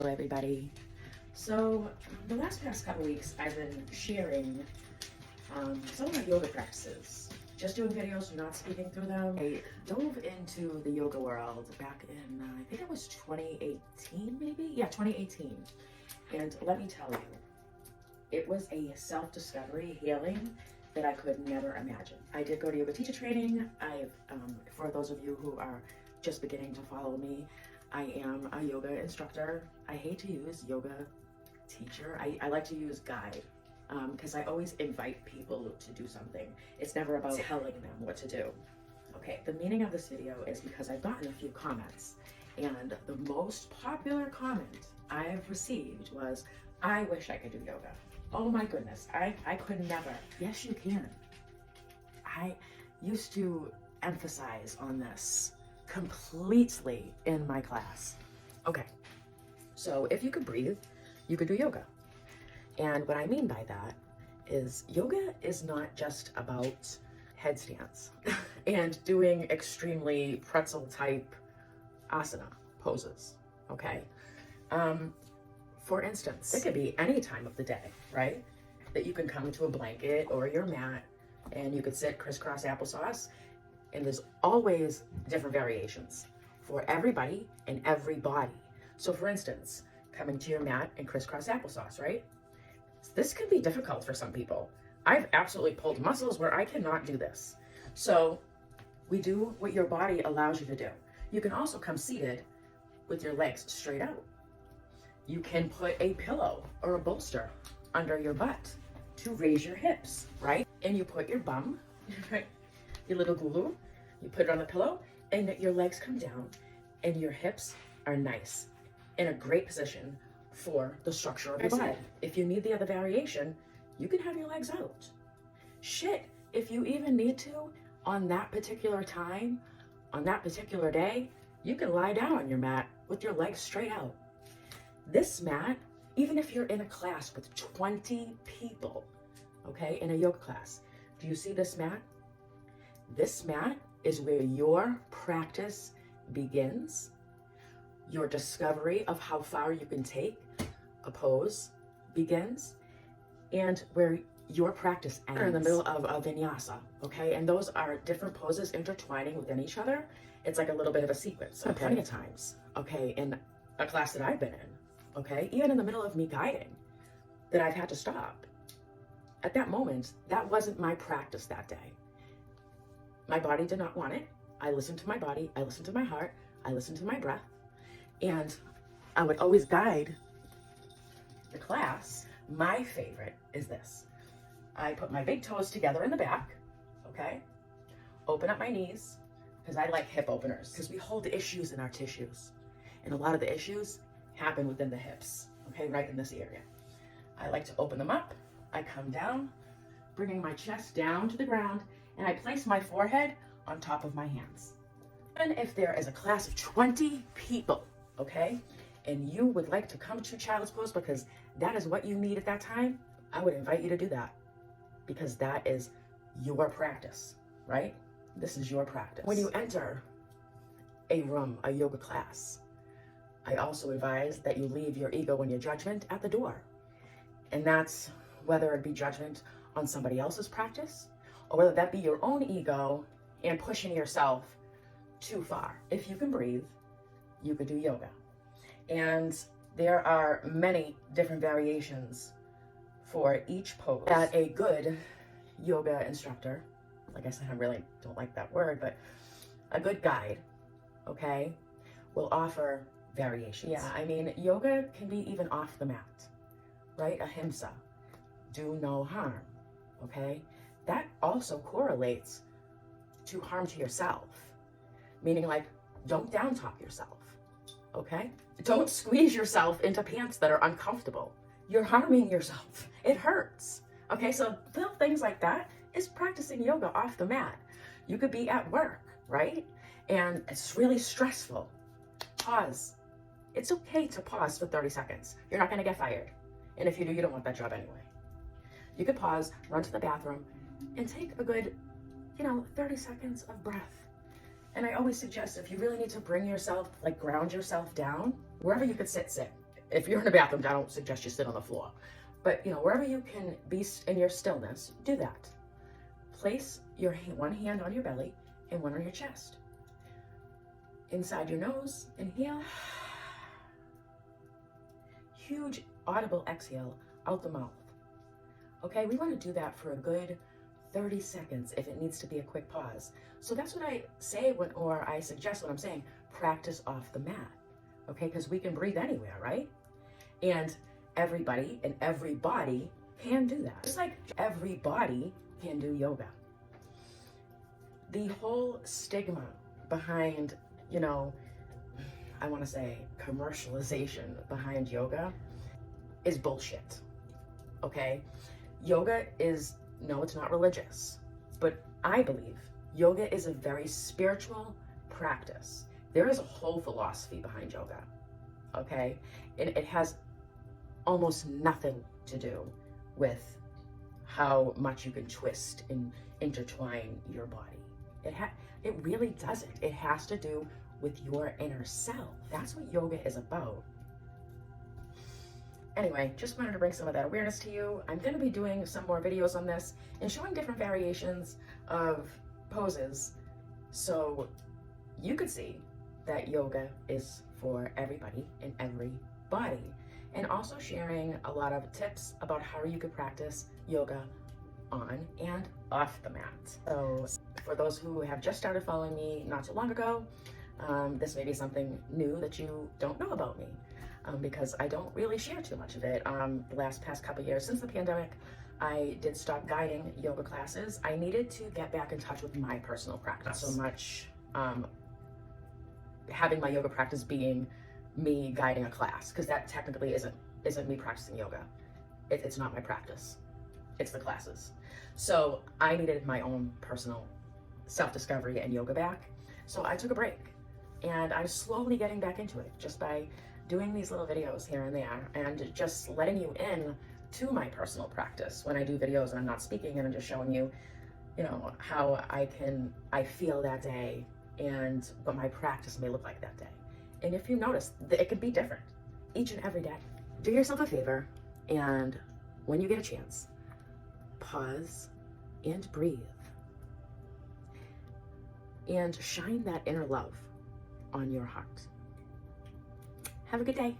Hello everybody. So the past couple weeks I've been sharing some of my yoga practices. Just doing videos, not speaking through them. I dove into the yoga world back in, I think it was 2018 maybe? Yeah, 2018. And let me tell you, it was a self-discovery healing that I could never imagine. I did go to yoga teacher training. For those of you who are just beginning to follow me, I am a yoga instructor. I hate to use yoga teacher. I like to use guide because I always invite people to do something. It's never about telling them what to do. Okay, the meaning of this video is because I've gotten a few comments, and the most popular comment I've received was, I wish I could do yoga. Oh my goodness, I could never. Yes, you can. I used to emphasize on this completely in my class. Okay, so if you could breathe, you could do yoga. And what I mean by that is yoga is not just about headstands and doing extremely pretzel type asana poses, okay? For instance, it could be any time of the day, right? That you can come to a blanket or your mat and you could sit crisscross applesauce, and there's always different variations for everybody and every body. So for instance, coming to your mat and crisscross applesauce, right? This can be difficult for some people. I've absolutely pulled muscles where I cannot do this. So we do what your body allows you to do. You can also come seated with your legs straight out. You can put a pillow or a bolster under your butt to raise your hips, right? And you put your bum, right, your little gulu, you put it on the pillow, and your legs come down, and your hips are nice, in a great position for the structure of your body. If you need the other variation, you can have your legs out. Shit, if you even need to, on that particular time, on that particular day, you can lie down on your mat with your legs straight out. This mat, even if you're in a class with 20 people, okay, in a yoga class, do you see this mat? This mat is where your practice begins, your discovery of how far you can take a pose begins, and where your practice ends. We're in the middle of a vinyasa, okay? And those are different poses intertwining within each other. It's like a little bit of a sequence. Okay. Plenty of times, okay, in a class that I've been in, okay, even in the middle of me guiding, that I've had to stop. At that moment, that wasn't my practice that day. My body did not want it. I listened to my body, I listened to my heart, I listened to my breath, and I would always guide the class. My favorite is this. I put my big toes together in the back, okay? Open up my knees, because I like hip openers, because we hold issues in our tissues. And a lot of the issues happen within the hips, okay, right in this area. I like to open them up. I come down, bringing my chest down to the ground, and I place my forehead on top of my hands. And if there is a class of 20 people, okay, and you would like to come to child's pose because that is what you need at that time, I would invite you to do that, because that is your practice, right? This is your practice. When you enter a room, a yoga class, I also advise that you leave your ego and your judgment at the door. And that's whether it be judgment on somebody else's practice, or whether that be your own ego and pushing yourself too far. If you can breathe, you could do yoga. And there are many different variations for each pose that a good yoga instructor, like I said, I really don't like that word, but a good guide, okay, will offer variations. Yeah, I mean, yoga can be even off the mat, right? Ahimsa, do no harm, okay? That also correlates to harm to yourself, meaning like, don't down talk yourself, okay? Don't squeeze yourself into pants that are uncomfortable. You're harming yourself. It hurts, okay? So little things like that is practicing yoga off the mat. You could be at work, right? And it's really stressful. Pause. It's okay to pause for 30 seconds. You're not gonna get fired. And if you do, you don't want that job anyway. You could pause, run to the bathroom, and take a good, 30 seconds of breath. And I always suggest, if you really need to bring yourself, like ground yourself down, wherever you could sit. If you're in a bathroom, I don't suggest you sit on the floor. But, wherever you can be in your stillness, do that. Place your one hand on your belly and one on your chest. Inside your nose, inhale. Huge audible exhale out the mouth. Okay, we want to do that for a good 30 seconds if it needs to be a quick pause. So that's what I say or I suggest when I'm saying practice off the mat. Okay, because we can breathe anywhere, right? And everybody and every body can do that. Just like everybody can do yoga. The whole stigma behind, I want to say commercialization behind yoga is bullshit. Okay? Yoga is, no, it's not religious, but I believe yoga is a very spiritual practice. There is a whole philosophy behind yoga. Okay? And it has almost nothing to do with how much you can twist and intertwine your body. It really doesn't. It has to do with your inner self. That's what yoga is about. Anyway, just wanted to bring some of that awareness to you. I'm going to be doing some more videos on this and showing different variations of poses so you could see that yoga is for everybody and every body. And also sharing a lot of tips about how you could practice yoga on and off the mat. So for those who have just started following me not too long ago, this may be something new that you don't know about me, because I don't really share too much of it. The past couple years since the pandemic, I did stop guiding yoga classes. I needed to get back in touch with my personal practice. Not so much having my yoga practice being me guiding a class, because that technically isn't me practicing yoga. It's not my practice. It's the classes. So I needed my own personal self-discovery and yoga back. So I took a break, and I'm slowly getting back into it just by doing these little videos here and there and just letting you in to my personal practice when I do videos and I'm not speaking, and I'm just showing you, how I feel that day and what my practice may look like that day. And if you notice, it can be different each and every day. Do yourself a favor, and when you get a chance, pause and breathe. And shine that inner love on your heart. Have a good day.